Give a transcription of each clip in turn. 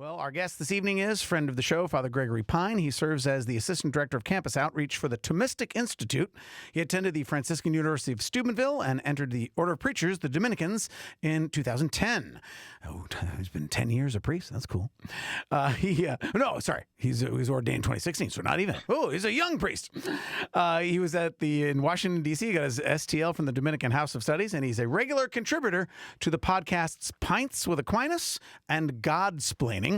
Well, our guest this evening is friend of the show, Father Gregory Pine. He serves as the Assistant Director of Campus Outreach for the Thomistic Institute. He attended the Franciscan University of Steubenville and entered the Order of Preachers, the Dominicans, in 2010. Oh, he's been 10 years a priest. That's cool. He was ordained in 2016, so not even. Oh, he's a young priest. He was in Washington, D.C. He got his STL from the Dominican House of Studies, and he's a regular contributor to the podcasts Pints with Aquinas and Godsplaining.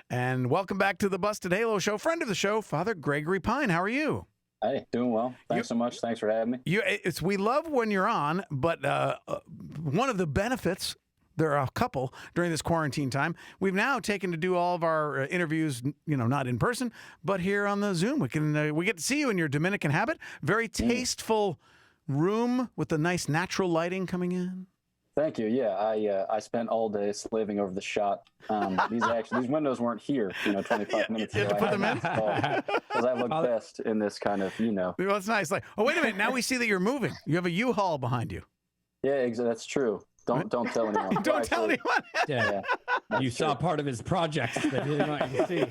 And welcome back to the Busted Halo Show. Friend of the show, Father Gregory Pine. How are you? Hey, doing well. Thanks so much. Thanks for having me. We love when you're on, but one of the benefits, there are a couple during this quarantine time, we've now taken to do all of our interviews, not in person, but here on the Zoom. We get to see you in your Dominican habit. Very tasteful room with the nice natural lighting coming in. Thank you. Yeah, I spent all day slaving over the shot. These windows weren't here, 25 minutes ago. You had to put them in? Because I look best in this kind of, Well, it's nice. Like, oh, wait a minute. Now we see that you're moving. You have a U-Haul behind you. Yeah, that's true. Don't tell anyone. Don't tell anyone. Yeah. You saw part of his projects that he didn't want you to see.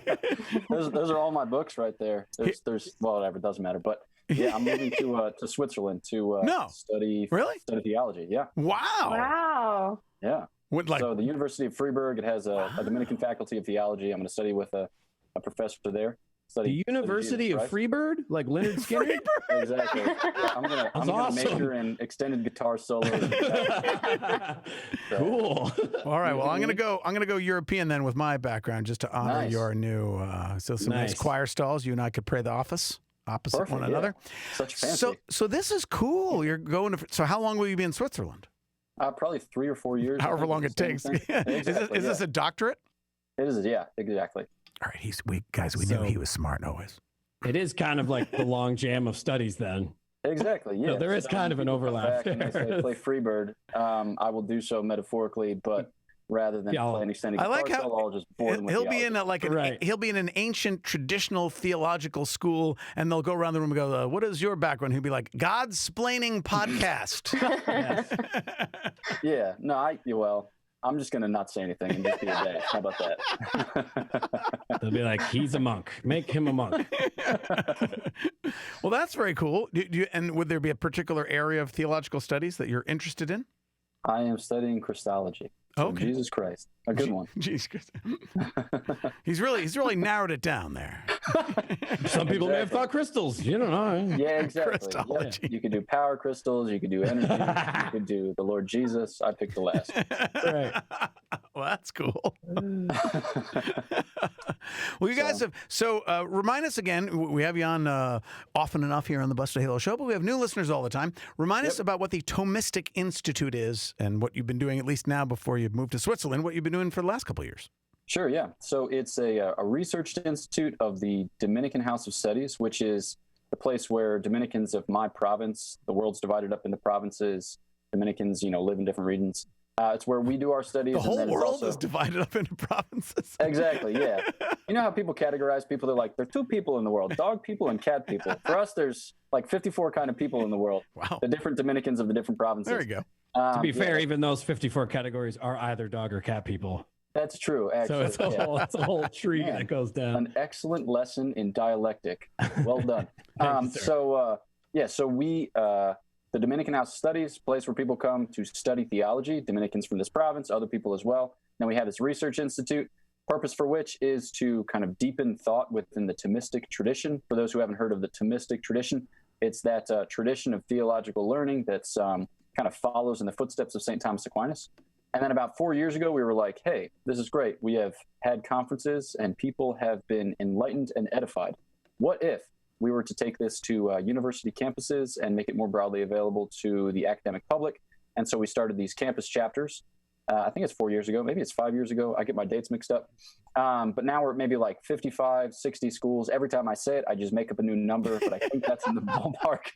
Those are all my books right there. There's whatever, it doesn't matter. But yeah, I'm moving to Switzerland to study theology. Yeah. Wow. Yeah. So the University of Freiburg, it has a Dominican faculty of theology. I'm going to study with a professor there. The University of Freebird, like Leonard Skinner? Exactly. Yeah, I'm gonna major in extended guitar solos. Cool. All right. Well, I'm gonna go European then with my background, just to honor your new. Some nice choir stalls. You and I could pray the office opposite one another. Such fancy. So this is cool. You're going to. So how long will you be in Switzerland? Probably 3 or 4 years. However long it takes. Is this a doctorate? It is. Yeah. Exactly. All right, we knew he was smart always. It is kind of like the long jam of studies then. Exactly, yeah. So there is kind of an overlap there. If I play Freebird, I will do so metaphorically, but rather than play an extended guitar solo, I'll just bore them with he'll be in an ancient traditional theological school, and they'll go around the room and go, what is your background? He'll be like, Godsplaining podcast. Yeah, no, I'm just going to not say anything and just be a day. How about that? They'll be like, he's a monk. Make him a monk. Well, that's very cool. And would there be a particular area of theological studies that you're interested in? I am studying Christology. So okay. Jesus Christ. A good one. Jesus Christ. He's really narrowed it down there. Some people may have thought crystals. You don't know. Yeah, exactly. Christology. Yeah. You could do power crystals. You could do energy. You could do the Lord Jesus. I picked the last. Right. Well, that's cool. Well, you guys have... So remind us again, we have you on often enough here on the Busted Halo Show, but we have new listeners all the time. Remind us about what the Thomistic Institute is and what you've been doing, at least now before you moved to Switzerland, what you've been doing for the last couple of years. Sure, yeah. So it's a research institute of the Dominican House of Studies, which is the place where Dominicans of my province, the world's divided up into provinces, Dominicans, live in different regions. It's where we do our studies. The whole world is divided up into provinces. Exactly, yeah. You know how people categorize people? They're like, there are two people in the world, dog people and cat people. For us, there's like 54 kind of people in the world. Wow. The different Dominicans of the different provinces. There you go. To be fair, even those 54 categories are either dog or cat people. That's true, actually. So it's a whole tree that goes down. An excellent lesson in dialectic. Well done. So we, the Dominican House of Studies, place where people come to study theology, Dominicans from this province, other people as well. Then we have this research institute, purpose for which is to kind of deepen thought within the Thomistic tradition. For those who haven't heard of the Thomistic tradition, it's that tradition of theological learning that's kind of follows in the footsteps of St. Thomas Aquinas. And then about 4 years ago, we were like, hey, this is great. We have had conferences and people have been enlightened and edified. What if we were to take this to university campuses and make it more broadly available to the academic public? And so we started these campus chapters. I think it's 4 years ago. Maybe it's 5 years ago. I get my dates mixed up. But now we're at maybe like 55, 60 schools. Every time I say it, I just make up a new number, but I think that's in the ballpark.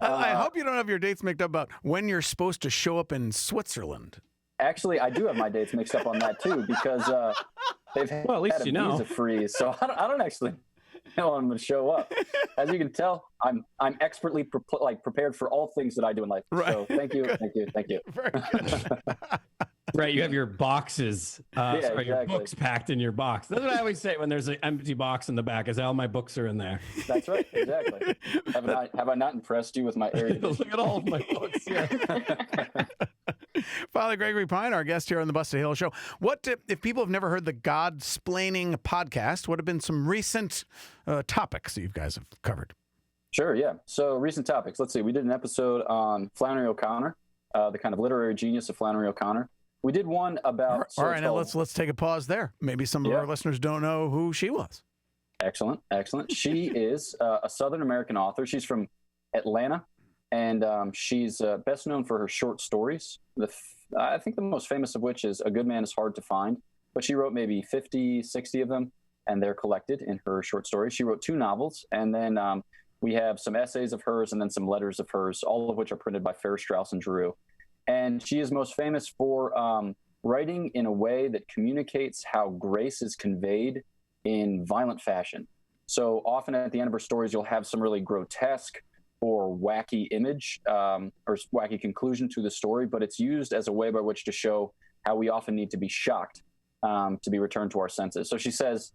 I hope you don't have your dates mixed up about when you're supposed to show up in Switzerland. Actually, I do have my dates mixed up on that too, because they've had a visa freeze. So I don't actually know I'm going to show up. As you can tell, I'm expertly prepared for all things that I do in life. Right. So thank you. Very good. Right, you have your boxes, your books packed in your box. That's what I always say when there's an empty box in the back. I say all my books are in there. That's right, exactly. Have I not impressed you with my area? Look at all of my books. Yeah. Father Gregory Pine, our guest here on the Busted Hill Show. What if people have never heard the Godsplaining podcast? What have been some recent topics that you guys have covered? Sure, yeah. So recent topics. Let's see. We did an episode on Flannery OConnor, the kind of literary genius of Flannery OConnor. We did one about. All right, now let's take a pause there. Maybe some of our listeners don't know who she was. Excellent. She is a Southern American author. She's from Atlanta, and she's best known for her short stories. I think the most famous of which is A Good Man is Hard to Find, but she wrote maybe 50, 60 of them, and they're collected in her short stories. She wrote 2 novels, and then we have some essays of hers and then some letters of hers, all of which are printed by Fair, Strauss, and Giroux. And she is most famous for writing in a way that communicates how grace is conveyed in violent fashion. So often at the end of her stories, you'll have some really grotesque or wacky image or wacky conclusion to the story, but it's used as a way by which to show how we often need to be shocked to be returned to our senses. So she says,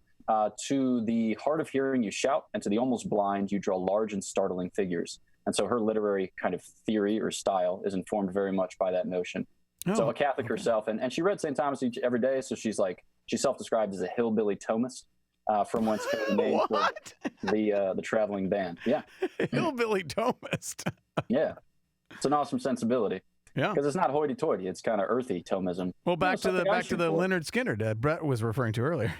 to the hard of hearing you shout, and to the almost blind you draw large and startling figures. And so her literary kind of theory or style is informed very much by that notion. So a Catholic herself, and she read St. Thomas every day, so she's self-described as a hillbilly Thomist, from whence came the name for the traveling band. Yeah. Hillbilly Thomist. Yeah. It's an awesome sensibility. Yeah. Because it's not hoity-toity, it's kind of earthy Thomism. Well, back to the Leonard Skinner that Brett was referring to earlier.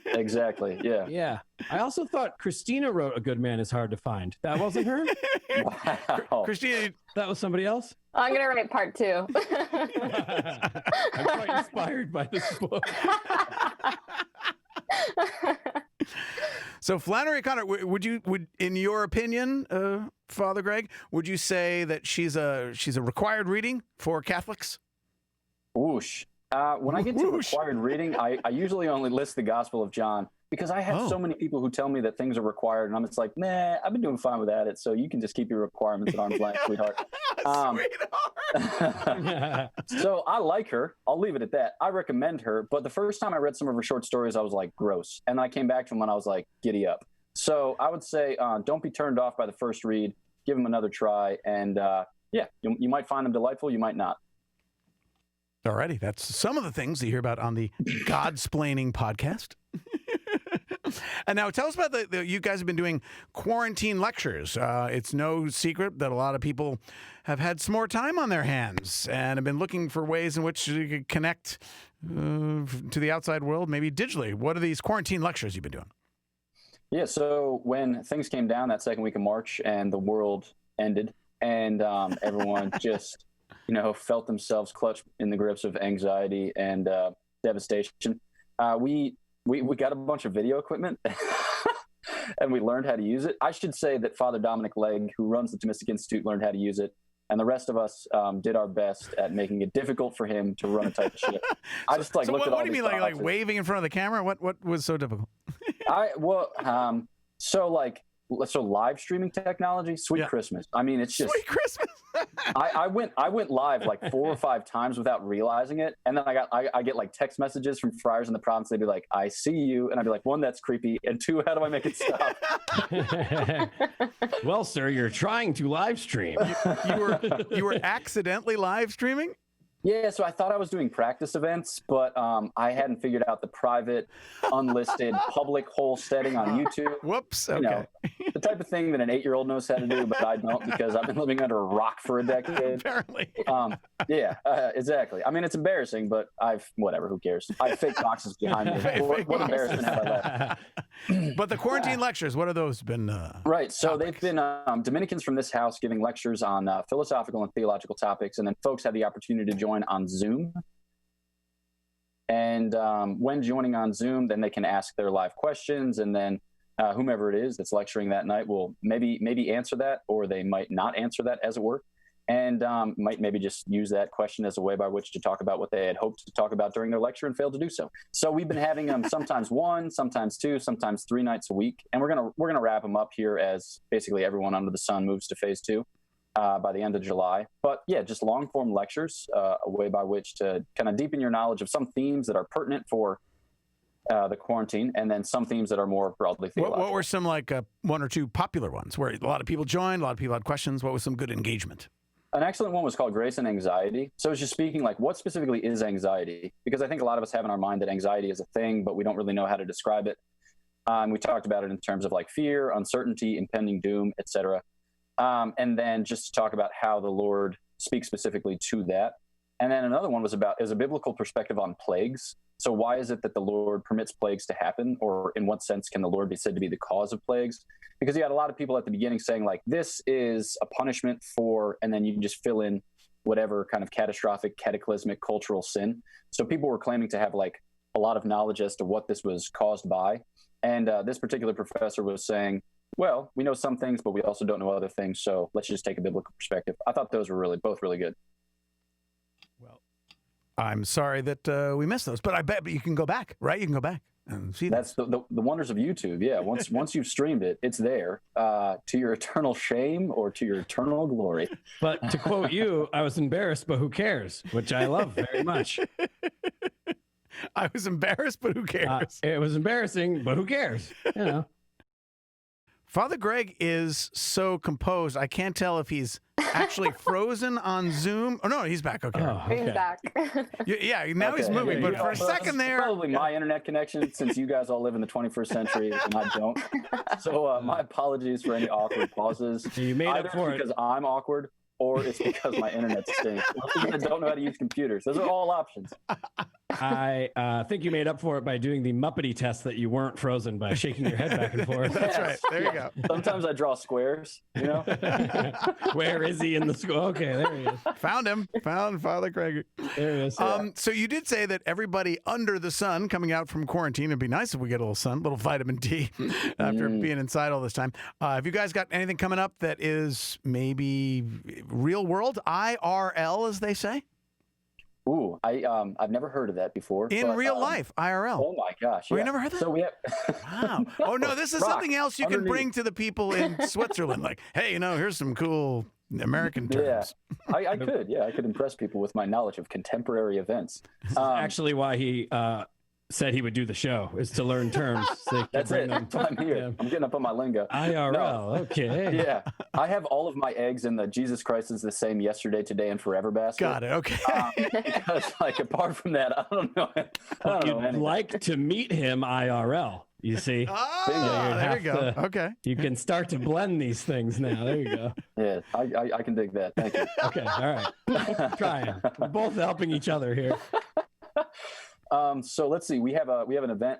Exactly, yeah. Yeah. I also thought Christina wrote A Good Man is Hard to Find. That wasn't her? Wow. Christina. That was somebody else? I'm going to write part 2. I'm quite inspired by this book. So Flannery OConnor, would in your opinion, Father Greg, would you say that she's a required reading for Catholics? Whoosh. When I get to required reading, I usually only list the Gospel of John because I have so many people who tell me that things are required, and I'm just like, nah, I've been doing fine without it, so you can just keep your requirements at arm's length, sweetheart. So I like her. I'll leave it at that. I recommend her, but the first time I read some of her short stories, I was like, gross. And I came back to them and I was like, giddy up. So I would say don't be turned off by the first read. Give them another try, and you might find them delightful, you might not. Alrighty, that's some of the things you hear about on the Godsplaining podcast. And now tell us about you guys have been doing quarantine lectures. It's no secret that a lot of people have had some more time on their hands and have been looking for ways in which to connect to the outside world, maybe digitally. What are these quarantine lectures you've been doing? Yeah, so when things came down that second week of March and the world ended and everyone just, felt themselves clutched in the grips of anxiety and devastation, we got a bunch of video equipment and we learned how to use it. I should say that Father Dominic Legg, who runs the Thomistic Institute, learned how to use it. And the rest of us did our best at making it difficult for him to run a tight ship. I just looked at all these. What do you mean, like waving in front of the camera? What was so difficult? So live streaming technology, sweet Christmas. I mean, it's just sweet Christmas. I went live like 4 or 5 times without realizing it, and then I get like text messages from friars in the province. They'd be like, "I see you," and I'd be like, 1, that's creepy, and 2, how do I make it stop? Well, sir, you're trying to live stream. You were accidentally live streaming? Yeah, so I thought I was doing practice events, but I hadn't figured out the private, unlisted, public hole setting on YouTube. Whoops. Okay. The type of thing that an 8-year-old knows how to do, but I don't because I've been living under a rock for a decade. Apparently. Exactly. I mean, it's embarrassing, but whatever, who cares? I have fake boxes behind me. What embarrassment have I left? But the quarantine lectures, what have those been? Right. So topics? They've been Dominicans from this house giving lectures on philosophical and theological topics, and then folks had the opportunity to join on Zoom. And when joining on Zoom, then they can ask their live questions, and then whomever it is that's lecturing that night will maybe answer that, or they might not answer that, as it were, and might maybe just use that question as a way by which to talk about what they had hoped to talk about during their lecture and failed to do so. So we've been having them sometimes 1, sometimes 2, sometimes 3 nights a week, and we're gonna wrap them up here as basically everyone under the sun moves to phase 2. by the end of July. But yeah, just long form lectures, a way by which to kind of deepen your knowledge of some themes that are pertinent for the quarantine, and then some themes that are more broadly theological. What were some like one or two popular ones where a lot of people joined, a lot of people had questions? What was some good engagement? An excellent one was called Grace and Anxiety. So it's just speaking like, what specifically is anxiety? Because I think a lot of us have in our mind that anxiety is a thing, but we don't really know how to describe it. We talked about it in terms of like fear, uncertainty, impending doom, etc. And then just to talk about how the Lord speaks specifically to that. And then another one was about is a biblical perspective on plagues. So why is it that the Lord permits plagues to happen? Or in what sense can the Lord be said to be the cause of plagues? Because you had a lot of people at the beginning saying like, this is a punishment for, and then you can just fill in whatever kind of catastrophic, cataclysmic cultural sin. So people were claiming to have like a lot of knowledge as to what this was caused by. And this particular professor was saying, well, we know some things, but we also don't know other things. So let's just take a biblical perspective. I thought those were both really good. Well, I'm sorry that we missed those, but I bet you can go back, right? You can go back and see that's the wonders of YouTube. Yeah, once you've streamed it, it's there to your eternal shame or to your eternal glory. But to quote you, I was embarrassed, but who cares? Which I love very much. I was embarrassed, but who cares? It was embarrassing, but who cares? You know. Father Greg is so composed. I can't tell if he's actually frozen on Zoom. Oh, no, he's back. Okay. Oh, okay. He's back. Yeah, now he's moving. But for a second there. Probably my internet connection, since you guys all live in the 21st century and I don't. So my apologies for any awkward pauses. You made Either up for it. because I'm awkward or it's because my internet stinks. I don't know how to use computers. Those are all options. I think you made up for it by doing the Muppety test that you weren't frozen by shaking your head back and forth. That's right. There you go. Sometimes I draw squares, you know? Where is he in the school? Okay, there he is. Found him. Found Father Greg. There he is. So you did say that everybody under the sun coming out from quarantine, it'd be nice if we get a little sun, a little vitamin D after being inside all this time. Have you guys got anything coming up that is maybe real world, IRL, as they say? Ooh, I've never heard of that before. In real life, IRL. Oh my gosh! Oh, Yeah. you never heard that? So we have. Wow. Oh no, this is Rock something else you can bring to the people in Switzerland. Like, hey, here's some cool American terms. Yeah, I could. Yeah, I could impress people with my knowledge of contemporary events. Actually, why he said he would do the show is to learn terms. So that's it. That's why I'm here. Yeah. I'm getting up on my lingo. IRL. Okay. Yeah, I have all of my eggs in the Jesus Christ is the same yesterday, today, and forever basket. Got it. Okay. Because, like, apart from that, I don't know. You'd like to meet him IRL. You see? Oh, there you go. Okay. You can start to blend these things now. There you go. Yeah, I can dig that. Thank you. Okay. All right. Trying. We're both helping each other here. So let's see. We have an event.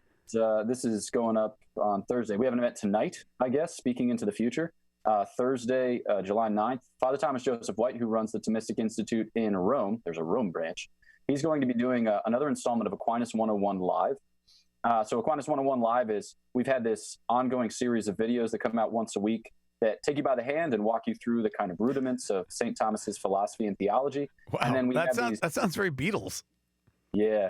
This is going up on Thursday. We have an event tonight, I guess, speaking into the future. Thursday, July 9th. Father Thomas Joseph White, who runs the Thomistic Institute in Rome, there's a Rome branch. He's going to be doing another installment of Aquinas 101 Live. So Aquinas 101 Live is, we've had this ongoing series of videos that come out once a week that take you by the hand and walk you through the kind of rudiments of St. Thomas's philosophy and theology. Wow, and then that sounds very Beatles. Yeah,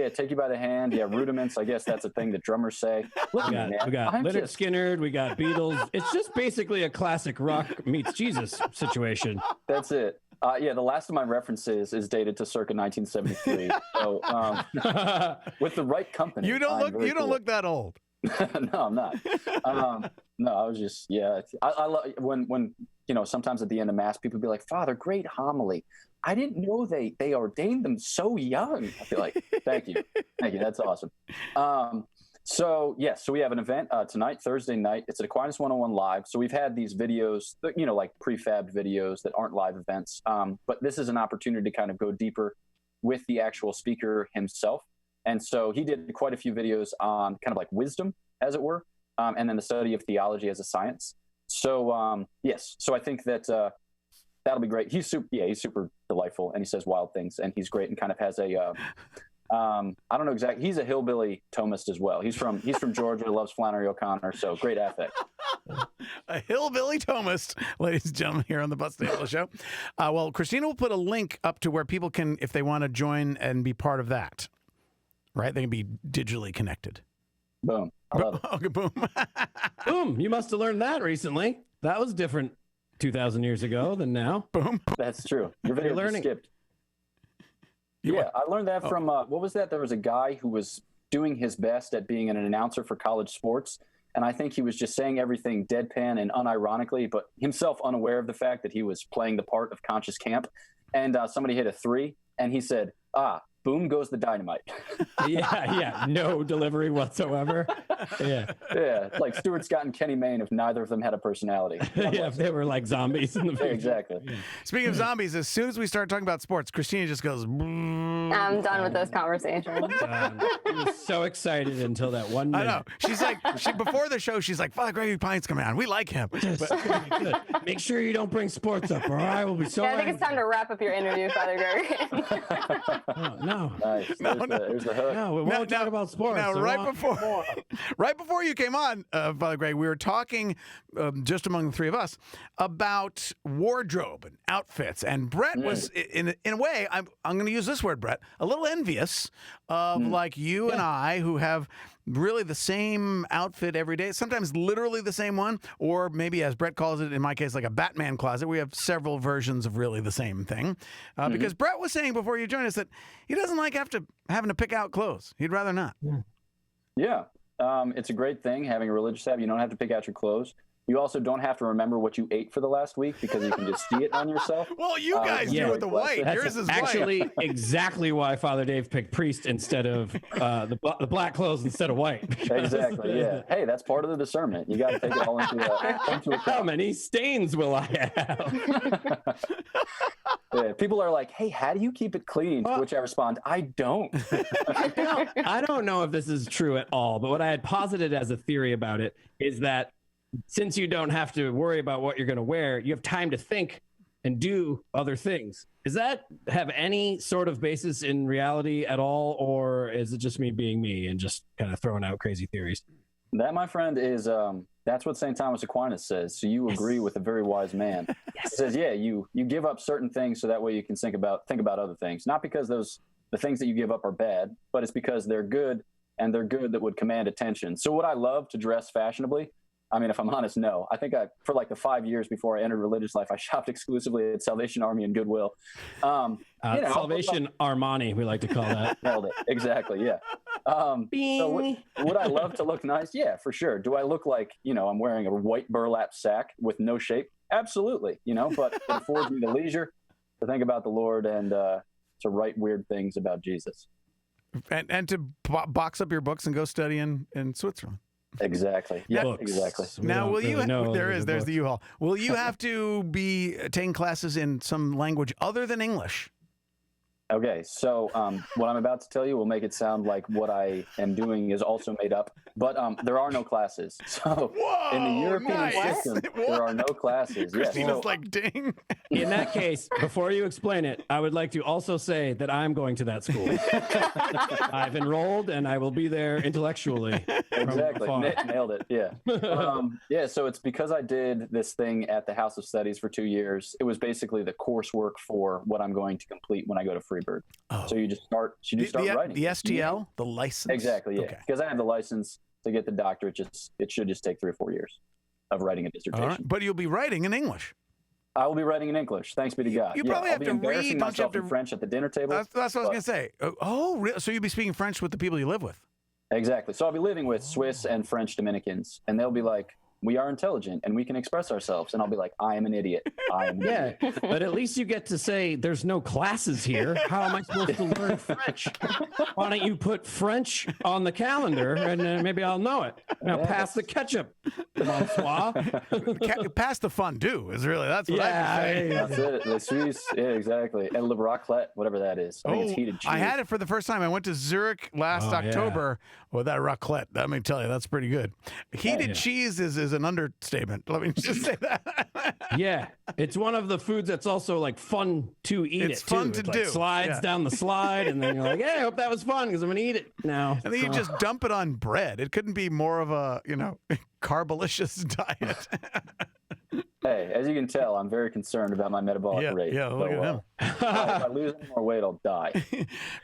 take you by the hand. Yeah, rudiments. I guess that's a thing that drummers say. We got Leonard Skinner. We got Beatles. It's just basically a classic rock meets Jesus situation. That's it. The last of my references is dated to circa 1973. So with the right company, you don't look that old. No, I'm not. No, I was just I love when sometimes at the end of Mass people be like, Father, great homily. I didn't know they ordained them so young. I feel like, thank you. That's awesome. So we have an event tonight, Thursday night. It's at Aquinas 101 Live. So we've had these videos, like prefabbed videos that aren't live events. But this is an opportunity to kind of go deeper with the actual speaker himself. And so he did quite a few videos on kind of like wisdom, as it were, and then the study of theology as a science. So so I think that that'll be great. He's super delightful, and he says wild things, and he's great, and kind of has a I don't know exactly. He's a hillbilly Thomist as well. He's from Georgia, loves Flannery O'Connor, so great affect. A hillbilly Thomist, ladies and gentlemen, here on the Bus Table Show. Well, Christina will put a link up to where people can, if they want to join and be part of that, right? They can be digitally connected. Boom. I love it. Okay, boom. Boom. You must have learned that recently. That was different. 2,000 years ago than now. Boom. That's true. Your video learning. skipped. Yeah, I learned that from, what was that? There was a guy who was doing his best at being an announcer for college sports. And I think he was just saying everything deadpan and unironically, but himself unaware of the fact that he was playing the part of Conscious Camp. And somebody hit a 3, and he said, boom goes the dynamite. Yeah. No delivery whatsoever. Yeah. Yeah. Like Stuart Scott and Kenny Mayne if neither of them had a personality. Yeah, if they were like zombies in the future. Exactly. Yeah. Speaking of zombies, as soon as we start talking about sports, Christina just goes, I'm done with those conversations. He was so excited until that one minute. I know. She's like, before the show, she's like, Father Gregory Pine's coming on. We like him. Good. Make sure you don't bring sports up, or I will be so I think it's time to wrap up your interview, Father Gregory. No. Nice. There's the hook. No, we won't talk about sports. Now, right before you came on, Father Greg, we were talking just among the three of us about wardrobe and outfits, and Brett was, in a way, I'm going to use this word, Brett, a little envious of like you and I, who have really the same outfit every day, sometimes literally the same one, or maybe, as Brett calls it, in my case, like a Batman closet. We have several versions of really the same thing. Because Brett was saying before you joined us that he doesn't like having to pick out clothes. He'd rather not. Yeah. It's a great thing having a religious habit. You don't have to pick out your clothes. You also don't have to remember what you ate for the last week because you can just see it on yourself. Well, you guys do with the white. Yours is actually white. exactly why Father Dave picked priest instead of the black clothes instead of white. Exactly, yeah. Hey, that's part of the discernment. You got to take it all into account. How many stains will I have? Yeah, people are like, hey, how do you keep it clean? To which I respond, I don't. I don't know if this is true at all, but what I had posited as a theory about it is that since you don't have to worry about what you're going to wear, you have time to think and do other things. Does that have any sort of basis in reality at all, or is it just me being me and just kind of throwing out crazy theories? That, my friend, is that's what St. Thomas Aquinas says. So you agree with a very wise man. He says, yeah, you give up certain things so that way you can think about other things. Not because the things that you give up are bad, but it's because they're good, and they're good that would command attention. So would I love to dress fashionably? I mean, if I'm honest, no. I think for like the 5 years before I entered religious life, I shopped exclusively at Salvation Army and Goodwill. Salvation Armani, we like to call that. Nailed it. Exactly, yeah. So would I love to look nice? Yeah, for sure. Do I look like, I'm wearing a white burlap sack with no shape? Absolutely, but it affords me the leisure to think about the Lord and to write weird things about Jesus. And to box up your books and go study in Switzerland. Exactly. Yeah, exactly. Now, will you? There's books. the U-Haul. Will you have to be taking classes in some language other than English? Okay, so what I'm about to tell you will make it sound like what I am doing is also made up, but there are no classes. So in the European system, there are no classes. Christina's like, ding. In that case, before you explain it, I would like to also say that I'm going to that school. I've enrolled, and I will be there intellectually. Exactly. Nailed it. Yeah. So it's because I did this thing at the House of Studies for 2 years. It was basically the coursework for what I'm going to complete when I go to Freeburg. Oh. So you just start writing. The STL, the license. Exactly. Yeah. Okay. Because I have the license to get the doctorate. It should just take 3 or 4 years of writing a dissertation. All right. But you'll be writing in English. I will be writing in English. Thanks be to God. You probably have to read. Don't you have to French at the dinner table? That's what I was going to say. Oh, really? So you'll be speaking French with the people you live with? Exactly. So I'll be living with Swiss and French Dominicans, and they'll be like, we are intelligent and we can express ourselves. And I'll be like, I am an idiot. Idiot. But at least you get to say there's no classes here. How am I supposed to learn French? Why don't you put French on the calendar and maybe I'll know it. Now pass the ketchup. Bonsoir. Pass the fondue is really, that's what I say. That's it. The Suisse. Yeah, exactly. And le raclette, whatever that is. I think it's heated cheese. I had it for the first time. I went to Zurich last October with that raclette. Let me tell you, that's pretty good. Heated cheese is an understatement. Let me just say that. Yeah, it's one of the foods that's also like fun to eat. It's fun to do. Slides down the slide, and then you're like, "Hey, I hope that was fun because I'm gonna eat it now." And then you just dump it on bread. It couldn't be more of a carbolicious diet. Hey, as you can tell, I'm very concerned about my metabolic rate. Yeah, look at him. If I lose any more weight, I'll die.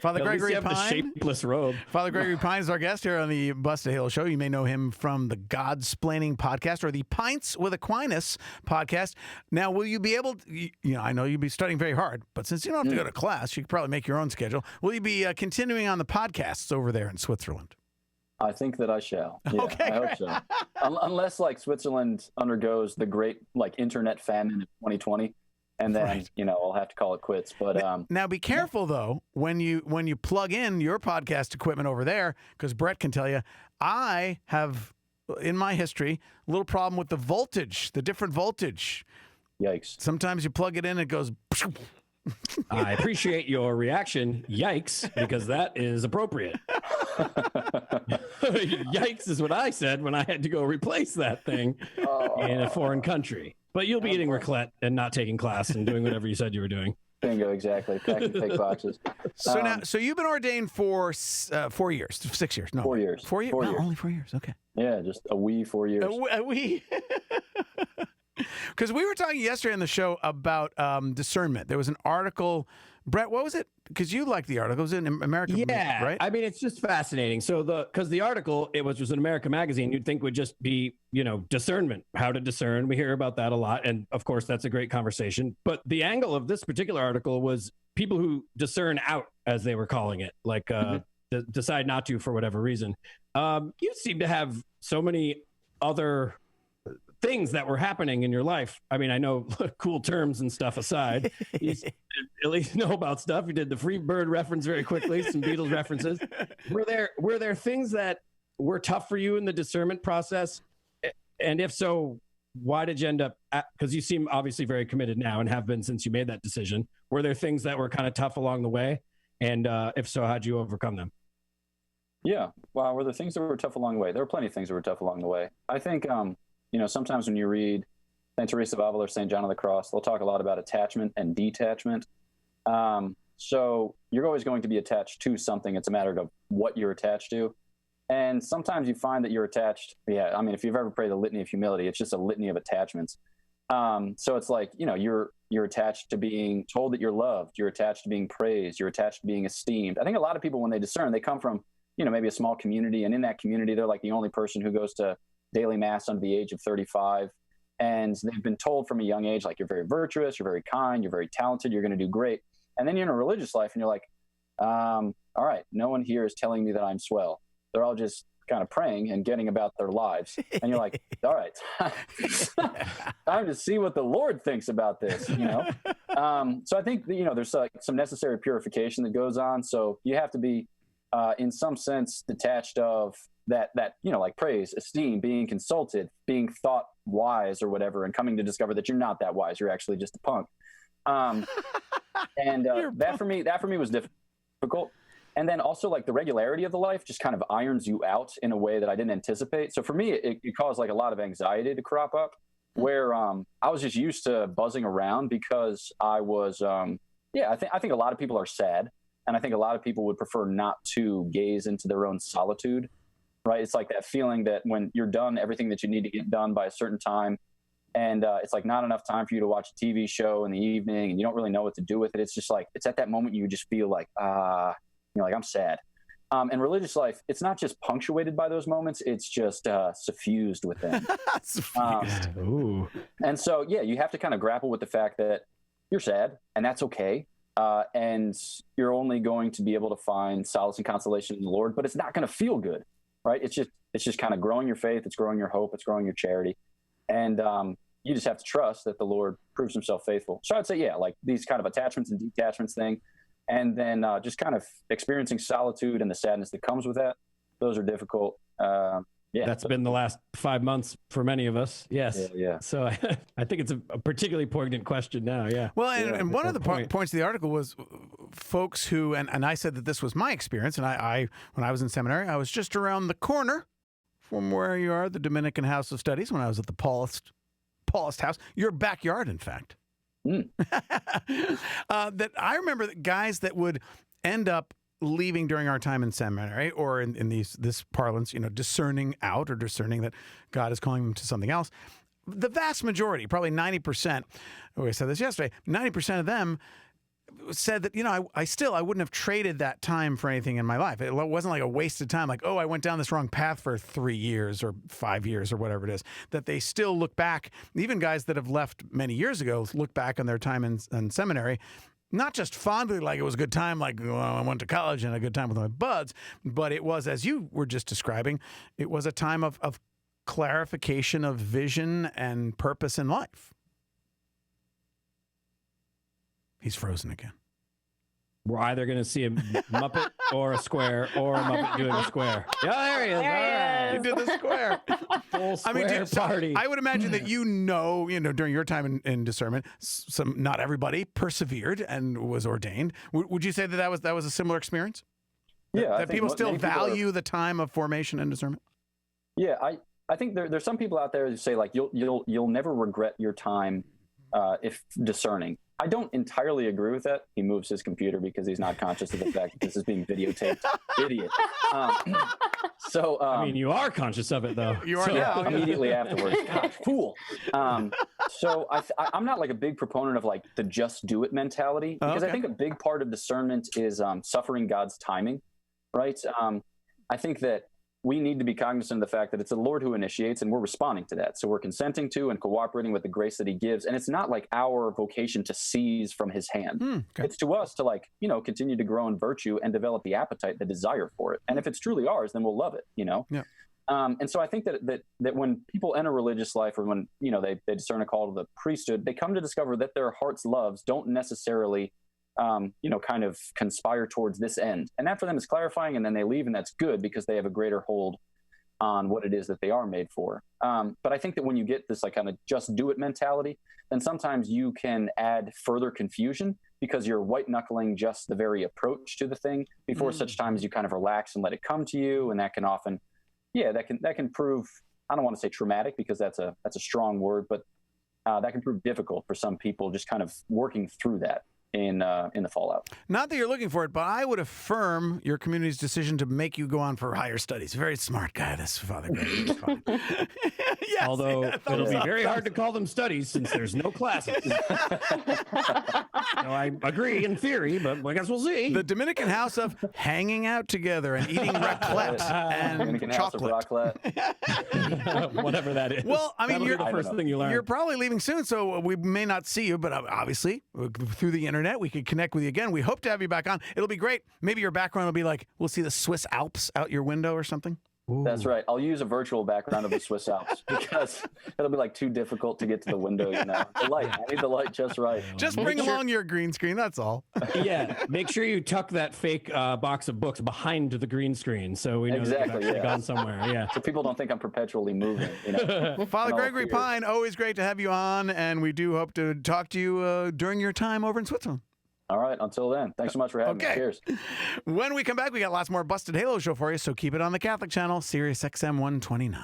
Father At least Gregory you have the Pine. shapeless robe. Father Gregory Pine is our guest here on the Busta Hill Show. You may know him from the Godsplaining podcast or the Pints with Aquinas podcast. Now, will you be able to, I know you'll be studying very hard, but since you don't have to go to class, you can probably make your own schedule. Will you be continuing on the podcasts over there in Switzerland? I think that I shall. Yeah, Okay, I hope so. Unless like Switzerland undergoes the great like internet famine of 2020, and then I'll have to call it quits. But now be careful though when you plug in your podcast equipment over there, because Brett can tell you, I have in my history a little problem with the voltage, the different voltage. Yikes! Sometimes you plug it in, it goes. I appreciate your reaction. Yikes, because that is appropriate. Yikes is what I said when I had to go replace that thing in a foreign country. But you'll be eating raclette and not taking class and doing whatever you said you were doing. Bingo, exactly. Packing fake boxes. So you've been ordained for 4 years, 6 years? No, 4 years. 4 years? 4 No, years. only 4 years. Okay. Yeah, just a wee 4 years. Because we were talking yesterday on the show about discernment. There was an article. Brett, what was it? Because you liked the article. It was in American, Yeah, right? I mean, it's just fascinating. So because the article, it was an American magazine, you'd think would just be, discernment, how to discern. We hear about that a lot. And of course, that's a great conversation. But the angle of this particular article was people who discern out, as they were calling it, like decide not to for whatever reason. You seem to have so many other things that were happening in your life. I mean, I know cool terms and stuff aside, you at least know about stuff. You did the Free Bird reference very quickly, some Beatles references. Were there things that were tough for you in the discernment process? And if so, why did you end up, because you seem obviously very committed now and have been since you made that decision. Were there things that were kind of tough along the way? And if so, how'd you overcome them? Yeah. Wow. Were there things that were tough along the way? There were plenty of things that were tough along the way. I think, sometimes when you read St. Teresa of Avila or St. John of the Cross, they'll talk a lot about attachment and detachment. So you're always going to be attached to something. It's a matter of what you're attached to. And sometimes you find that you're attached. Yeah. I mean, if you've ever prayed the Litany of Humility, it's just a litany of attachments. So it's like, you're attached to being told that you're loved. You're attached to being praised. You're attached to being esteemed. I think a lot of people, when they discern, they come from, maybe a small community. And in that community, they're like the only person who goes to daily mass under the age of 35. And they've been told from a young age, like, you're very virtuous, you're very kind, you're very talented, you're going to do great. And then you're in a religious life and you're like, all right, no one here is telling me that I'm swell. They're all just kind of praying and getting about their lives. And you're like, all right, time to see what the Lord thinks about this, So I think, there's like some necessary purification that goes on. So you have to be, in some sense, detached of that, like praise, esteem, being consulted, being thought wise or whatever, and coming to discover that you're not that wise. You're actually just a punk. And that for me was difficult. And then also like the regularity of the life just kind of irons you out in a way that I didn't anticipate. So for me, it caused like a lot of anxiety to crop up where I was just used to buzzing around because I was, I think a lot of people are sad. And I think a lot of people would prefer not to gaze into their own solitude, right? It's like that feeling that when you're done everything that you need to get done by a certain time, and it's like not enough time for you to watch a TV show in the evening, and you don't really know what to do with it. It's just like, it's at that moment you just feel like, like I'm sad. And religious life, it's not just punctuated by those moments, it's just suffused with them. And so, you have to kind of grapple with the fact that you're sad, and that's okay. And you're only going to be able to find solace and consolation in the Lord, but it's not going to feel good, right? It's just kind of growing your faith. It's growing your hope. It's growing your charity. And you just have to trust that the Lord proves himself faithful. So I'd say, like these kind of attachments and detachments thing. And then just kind of experiencing solitude and the sadness that comes with that. Those are difficult. That's been the last 5 months for many of us. Yes. Yeah. So I think it's a particularly poignant question now. Yeah. Well, and one of the points of the article was folks who, and I said that this was my experience. And I when I was in seminary, I was just around the corner from where you are, the Dominican House of Studies, when I was at the Paulist House, your backyard, in fact. That I remember that guys that would end up leaving during our time in seminary, or in this parlance, discerning out or discerning that God is calling them to something else. the vast majority, probably 90%, I said this yesterday, 90% of them said that, I wouldn't have traded that time for anything in my life. It wasn't like a wasted time, like, oh, I went down this wrong path for 3 years or 5 years or whatever it is, that they still look back, even guys that have left many years ago, look back on their time in seminary, not just fondly like it was a good time, like I went to college and a good time with my buds, but it was, as you were just describing, it was a time of clarification of vision and purpose in life. He's frozen again. We're either going to see a Muppet or a square or a Muppet doing a square. Yeah, there he is. There he He did the square. Full square party. I would imagine that during your time in discernment, not everybody persevered and was ordained. Would you say that was a similar experience? Yeah, that people still value the time of formation and discernment. Yeah, I think there's some people out there who say like you'll never regret your time if discerning. I don't entirely agree with that. He moves his computer because he's not conscious of the fact that this is being videotaped. Idiot. I mean, you are conscious of it, though. You are now. Immediately afterwards. God, fool. So I'm not like a big proponent of like the just do it mentality, because I think a big part of discernment is suffering God's timing, right? I think that we need to be cognizant of the fact that it's the Lord who initiates and we're responding to that. So we're consenting to and cooperating with the grace that he gives. And it's not like our vocation to seize from his hand. Okay. It's to us to continue to grow in virtue and develop the appetite, the desire for it. And if it's truly ours, then we'll love it, Yeah. And so I think that when people enter religious life, or when, they discern a call to the priesthood, they come to discover that their heart's loves don't necessarily kind of conspire towards this end. And that for them is clarifying, and then they leave, and that's good because they have a greater hold on what it is that they are made for. But I think that when you get this like kind of just do it mentality, then sometimes you can add further confusion because you're white knuckling just the very approach to the thing before such time as you kind of relax and let it come to you. And that can often, that can prove, I don't want to say traumatic because that's a strong word, but that can prove difficult for some people just kind of working through that in the fallout. Not that you're looking for it, but I would affirm your community's decision to make you go on for higher studies. Very smart guy, this Father Gregory. Yes, although it'll be very hard to call them studies since there's no classes. I agree in theory, but I guess we'll see. The Dominican house of hanging out together and eating raclette and Dominican chocolate. House of raclette. Whatever that is. Well, I mean, you're the first thing you learn. You're probably leaving soon, so we may not see you, but obviously through the internet, we could connect with you again. We hope to have you back on. It'll be great. Maybe your background will be like, we'll see the Swiss Alps out your window or something. Ooh. That's right. I'll use a virtual background of the Swiss Alps because it'll be like too difficult to get to the window, The light. I need the light just right. Just bring along your green screen. That's all. Yeah. Make sure you tuck that fake box of books behind the green screen so we know that you've actually gone somewhere. Yeah. So people don't think I'm perpetually moving. Father Gregory Pine, always great to have you on, and we do hope to talk to you during your time over in Switzerland. All right. Until then, thanks so much for having me. Cheers. When we come back, we got lots more Busted Halo show for you, so keep it on the Catholic channel, Sirius XM 129.